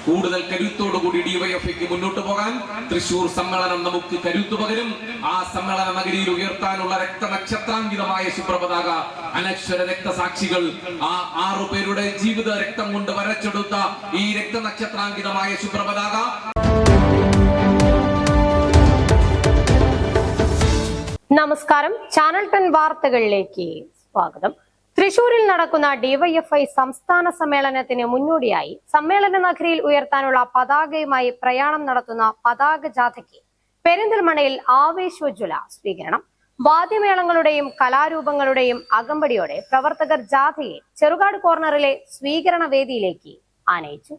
കൂടുതൽ കരുത്തോടുകൂടി ഡിവൈഎഫ്ഐക്ക് മുന്നോട്ട് പോകാൻ തൃശൂർ സമ്മേളനം നമുക്ക് കരുത്തു പകരും. ആ സമ്മേളന നഗരിയിൽ ഉയർത്താനുള്ള രക്തനക്ഷത്രാങ്കിതമായ ശുഭ്രപതാക, അനശ്വര രക്തസാക്ഷികൾ, ആ 6 പേരുടെ ജീവിത രക്തം കൊണ്ട് വരച്ചെടുത്ത ഈ രക്തനക്ഷത്രാങ്കിതമായ ശുഭ്രപതാക. നമസ്കാരം, ചാനൽ 10 വാർത്തകളിലേക്ക് സ്വാഗതം. തൃശൂരിൽ നടക്കുന്ന ഡിവൈഎഫ്ഐ സംസ്ഥാന സമ്മേളനത്തിന് മുന്നോടിയായി സമ്മേളന നഗരിയിൽ ഉയർത്താനുള്ള പതാകയുമായി പ്രയാണം നടത്തുന്ന പതാക ജാഥയ്ക്ക് പെരിന്തൽമണ്ണയിൽ ആവേശോജ്വല സ്വീകരണം. വാദ്യമേളങ്ങളുടെയും കലാരൂപങ്ങളുടെയും അകമ്പടിയോടെ പ്രവർത്തകർ ജാഥയെ ചെറുകാട് കോർണറിലെ സ്വീകരണ വേദിയിലേക്ക് ആനയിച്ചു.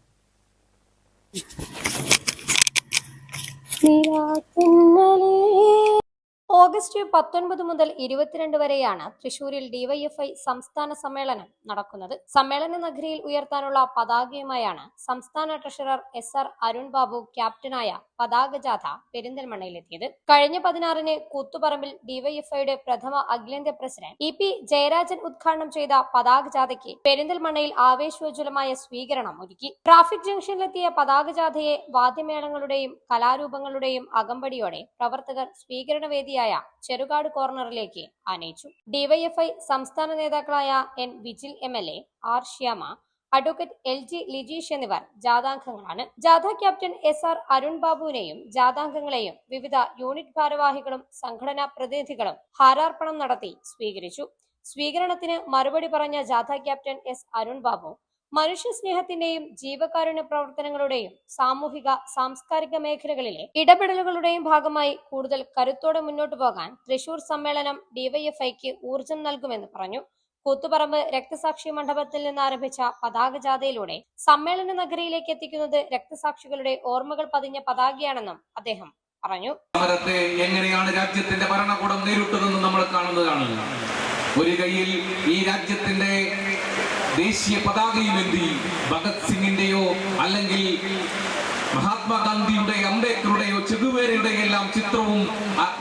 ഓഗസ്റ്റ് 19 മുതൽ 22 വരെയാണ് തൃശൂരിൽ ഡിവൈഎഫ്ഐ സംസ്ഥാന സമ്മേളനം നടക്കുന്നത്. സമ്മേളന നഗരിയിൽ ഉയർത്താനുള്ള പതാകയുമായാണ് സംസ്ഥാന ട്രഷറർ SR അരുൺ ബാബു ക്യാപ്റ്റനായ പതാക ജാഥ പെരിന്തൽമണ്ണയിലെത്തിയത്. കഴിഞ്ഞ 16-ന് കൂത്തുപറമ്പിൽ ഡിവൈഎഫ്ഐയുടെ പ്രഥമ അഖിലേന്ത്യാ പ്രസിഡന്റ് EP ജയരാജൻ ഉദ്ഘാടനം ചെയ്ത പതാക ജാഥയ്ക്ക് പെരിന്തൽമണ്ണയിൽ ആവേശോജ്വലമായ സ്വീകരണം ഒരുക്കി. ട്രാഫിക് ജംഗ്ഷനിലെത്തിയ പതാക ജാഥയെ വാദ്യമേളങ്ങളുടെയും കലാരൂപങ്ങളുടെയും അകമ്പടിയോടെ പ്രവർത്തകർ സ്വീകരണ വേദിയായ ചെറുകാട് കോർണറിലേക്ക് ആനയിച്ചു. ഡിവൈഎഫ്ഐ സംസ്ഥാന നേതാക്കളായ N vigil MLA, R Shyama, advocate LG Lijeesh എന്നിവർ ജാഥാംഗങ്ങളാണ്. ജാഥ ക്യാപ്റ്റൻ SR അരുൺ ബാബുവിനെയും ജാഥാംഗങ്ങളെയും വിവിധ യൂണിറ്റ് ഭാരവാഹികളും സംഘടനാ പ്രതിനിധികളും ഹാരാർപ്പണം നടത്തി സ്വീകരിച്ചു. സ്വീകരണത്തിന് മറുപടി പറഞ്ഞ ജാഥ ക്യാപ്റ്റൻ S അരുൺ ബാബു മനുഷ്യ സ്നേഹത്തിന്റെയും ജീവകാരുണ്യ പ്രവർത്തനങ്ങളുടെയും സാമൂഹിക സാംസ്കാരിക മേഖലകളിലെ ഇടപെടലുകളുടെയും ഭാഗമായി കൂടുതൽ കരുത്തോടെ മുന്നോട്ടു പോകാൻ തൃശൂർ സമ്മേളനം ഡിവൈഎഫ്ഐക്ക് ഊർജം നൽകുമെന്ന് പറഞ്ഞു. കൂത്തുപറമ്പ് രക്തസാക്ഷി മണ്ഡപത്തിൽ നിന്ന് ആരംഭിച്ച പതാക ജാഥയിലൂടെ സമ്മേളന നഗരിയിലേക്ക് എത്തിക്കുന്നത് രക്തസാക്ഷികളുടെ ഓർമ്മകൾ പതിഞ്ഞ പതാകയാണെന്നും അദ്ദേഹം പറഞ്ഞു. സമരത്തെ എങ്ങനെയാണ് രാജ്യത്തിന്റെ ഭരണകൂടം നേരിട്ടതെന്ന് നമ്മൾ കാണുന്നതാണ്. ഒരു കൈയിൽ ഈ രാജ്യത്തിന്റെ ദേശീയ പതാകയുമേന്തി ഭഗത് സിംഗിന്റെയോ അല്ലെങ്കിൽ മഹാത്മാഗാന്ധിയുടെ, അംബേദ്കറുടെയോ, ചെഗുവേരയുടെയോ എല്ലാം ചിത്രവും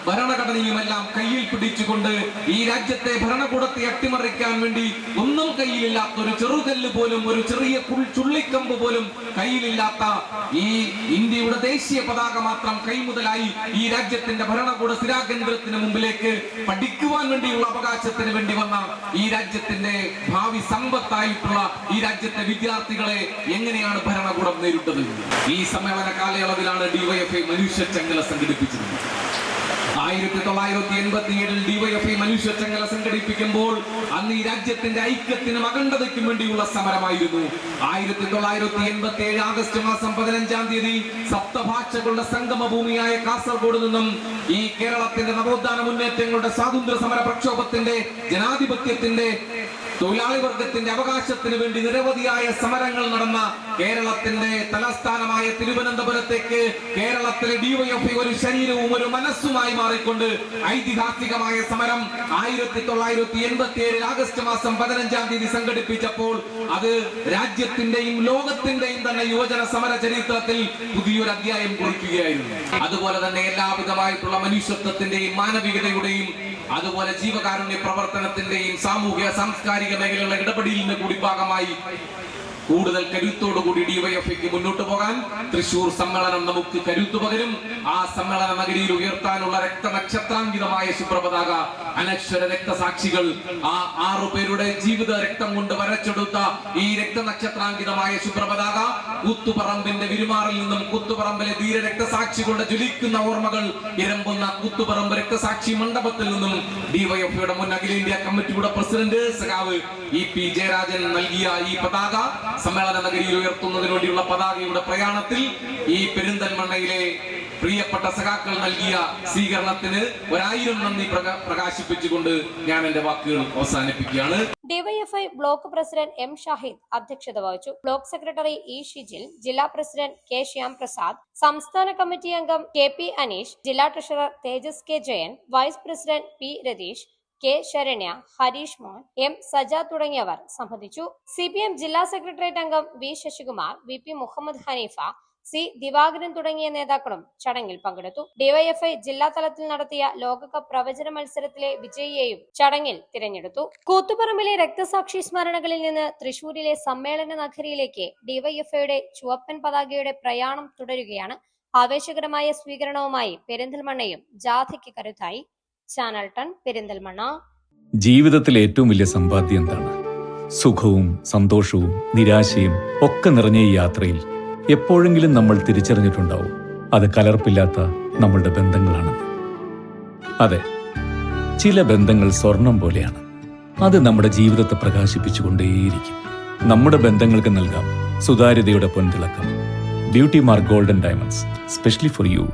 ഭരണഘടനയുമെല്ലാം കയ്യിൽ പിടിച്ചുകൊണ്ട് ഈ രാജ്യത്തെ ഭരണകൂടത്തെ അട്ടിമറിക്കാൻ വേണ്ടി ഒന്നും കയ്യിലില്ലാത്ത ഒരു ചെറുകല്ല് പോലും, ഒരു ചെറിയ ചുള്ളിക്കമ്പ് പോലും കയ്യിലില്ലാത്ത ഈ ഇന്ത്യയുടെ ദേശീയ പതാക മാത്രം കൈമുതലായി ഈ രാജ്യത്തിന്റെ ഭരണകൂട സ്ഥിരാകേന്ദ്രത്തിന് മുമ്പിലേക്ക് പഠിക്കുവാൻ വേണ്ടിയുള്ള അവകാശത്തിന് വേണ്ടി വന്ന ഈ രാജ്യത്തിന്റെ ഭാവി സമ്പത്തായിട്ടുള്ള ഈ രാജ്യത്തെ വിദ്യാർത്ഥികളെ എങ്ങനെയാണ് ഭരണകൂടം നേരിട്ടത്? ഈ സമ്മേളന കാലയളവിലാണ് ഡിവൈഎഫ്ഐ മനുഷ്യ ചങ്ങല സംഘടിപ്പിച്ചത്. 1987 ഡിവൈഎഫ്ഐ മനുഷ്യ ചങ്ങല സംഘടിപ്പിക്കുമ്പോൾ അന്ന് ഈ രാജ്യത്തിന്റെ ഐക്യത്തിനും അഖണ്ഡതയ്ക്കും വേണ്ടിയുള്ള സമരമായിരുന്നു. 1987 ആഗസ്റ്റ് മാസം 15-ാം തീയതി സപ്തഭാഷകളുടെ സംഗമഭൂമിയായ കാസർഗോഡ് നിന്നും ഈ കേരളത്തിന്റെ നവോത്ഥാന മുന്നേറ്റങ്ങളുടെ സ്വാതന്ത്ര്യ സമര പ്രക്ഷോഭത്തിന്റെ, ജനാധിപത്യത്തിന്റെ, തൊഴിലാളി വർഗത്തിന്റെ അവകാശത്തിന് വേണ്ടി നിരവധിയായ സമരങ്ങൾ നടന്ന കേരളത്തിന്റെ തലസ്ഥാനമായ തിരുവനന്തപുരത്തേക്ക് കേരളത്തിലെ ഡിവൈഎഫ്ഐ ഒരു ശരീരവും ഒരു മനസ്സുമായി മാറിക്കൊണ്ട് ഐതിഹാസികമായ സമരം 1987 ആഗസ്റ്റ് മാസം 15-ാം തീയതി സംഘടിപ്പിച്ചപ്പോൾ അത് രാജ്യത്തിന്റെയും ലോകത്തിന്റെയും തന്നെ യുവജന സമര ചരിത്രത്തിൽ പുതിയൊരു അധ്യായം കുറിക്കുകയായിരുന്നു. അതുപോലെ തന്നെ എല്ലാവിധമായിട്ടുള്ള മനുഷ്യത്വത്തിന്റെയും മാനവികതയുടെയും അതുപോലെ ജീവകാരുണ്യ പ്രവർത്തനത്തിന്റെയും സാമൂഹിക സാംസ്കാരിക മേഖലകളുടെ ഇടപെടലിന്റെ കൂടി ഭാഗമായി കൂടുതൽ കരുത്തോടുകൂടി ഡിവൈഎഫ്ഐക്ക് മുന്നോട്ട് പോകാൻ തൃശൂർ സമ്മേളനം നമുക്ക് കരുത്തു പകരും. ആ സമ്മേളന നഗരിയിൽ ഉയർത്താനുള്ള രക്തനക്ഷത്രാങ്കിതമായ ശുഭ്രപതാക, അനശ്വര രക്തസാക്ഷികൾ, ആ 6 പേരുടെ ജീവിത രക്തം കൊണ്ട് വരച്ചെടുത്ത ഈ രക്തനക്ഷത്രാങ്കിതമായ ശുഭ്രപതാക കൂത്തുപറമ്പിന്റെ വിരുമാറിൽ നിന്നും, കൂത്തുപറമ്പിലെ ധീര രക്തസാക്ഷികളുടെ ജ്വലിക്കുന്ന ഓർമ്മകൾ ഇരമ്പുന്ന കൂത്തുപറമ്പ് രക്തസാക്ഷി മണ്ഡപത്തിൽ നിന്നും ഡിവൈഎഫ്ഐയുടെ മുൻ അഖിലേന്ത്യാ കമ്മിറ്റിയുടെ പ്രസിഡന്റ് സഖാവ് EP ജയരാജൻ നൽകിയ ഈ പതാക സമ്മേളന നഗരിയിൽ ഉയർത്തുന്നതിന് വേണ്ടിയുള്ള പതാകയുടെ പ്രയാണത്തിൽ ഈ പെരിന്തൽമണ്ണയിലെ പ്രിയപ്പെട്ട സഖാക്കൾ നൽകിയ സ്വീകരണത്തിന് 1000 നന്ദി പ്രകാശിപ്പിച്ചുകൊണ്ട് ഞാൻ എന്റെ വാക്കുകൾ അവസാനിപ്പിക്കുകയാണ്. DYFI block president M Shahid അധ്യക്ഷത വഹിച്ചു. ബ്ലോക്ക് സെക്രട്ടറി E ഷിജിൽ, ജില്ലാ പ്രസിഡന്റ് K ശ്യാം പ്രസാദ്, സംസ്ഥാന കമ്മിറ്റി അംഗം KP അനീഷ്, ജില്ലാ treasurer Tejas K Jayan, vice president P Ratheesh, K Saranya, Harish Mohan, M Saja തുടങ്ങിയവർ സംബന്ധിച്ചു. CPM ജില്ലാ സെക്രട്ടേറിയറ്റ് അംഗം V Sasikumar, VP Muhammad Haneefa, C Divakaran തുടങ്ങിയ നേതാക്കളും ചടങ്ങിൽ പങ്കെടുത്തു. ഡിവൈഎഫ്ഐ ജില്ലാ തലത്തിൽ നടത്തിയ ലോകകപ്പ് പ്രവചന മത്സരത്തിലെ വിജയിയെയും ചടങ്ങിൽ തിരഞ്ഞെടുത്തു. കൂത്തുപറമ്പിലെ രക്തസാക്ഷി സ്മരണകളിൽ നിന്ന് തൃശൂരിലെ സമ്മേളന നഗരിയിലേക്ക് ഡിവൈഎഫ്ഐയുടെ ചുവപ്പൻ പതാകയുടെ പ്രയാണം തുടരുകയാണ്. ആവേശകരമായ സ്വീകരണവുമായി പെരിന്തൽമണ്ണയും ജാഥയ്ക്ക് കരുത്തായി. ചാനൽ 10 പെരിന്തൽമണ്ണ. ജീവിതത്തിലെ ഏറ്റവും വലിയ സമ്പാദ്യം എന്താണ്? സുഖവും സന്തോഷവും നിരാശയും ഒക്കെ നിറഞ്ഞ ഈ യാത്രയിൽ എപ്പോഴെങ്കിലും നമ്മൾ തിരിച്ചറിഞ്ഞിട്ടുണ്ടാവും അത് കലർപ്പില്ലാത്ത നമ്മളുടെ ബന്ധങ്ങളാണെന്ന്. അതെ, ചില ബന്ധങ്ങൾ സ്വർണം പോലെയാണ്. അത് നമ്മുടെ ജീവിതത്തെ പ്രകാശിപ്പിച്ചുകൊണ്ടേയിരിക്കും. നമ്മുടെ ബന്ധങ്ങൾക്ക് നൽകാം സുതാര്യതയുടെ പൊൻതിളക്കം. Beauty mark golden diamonds, specially for U.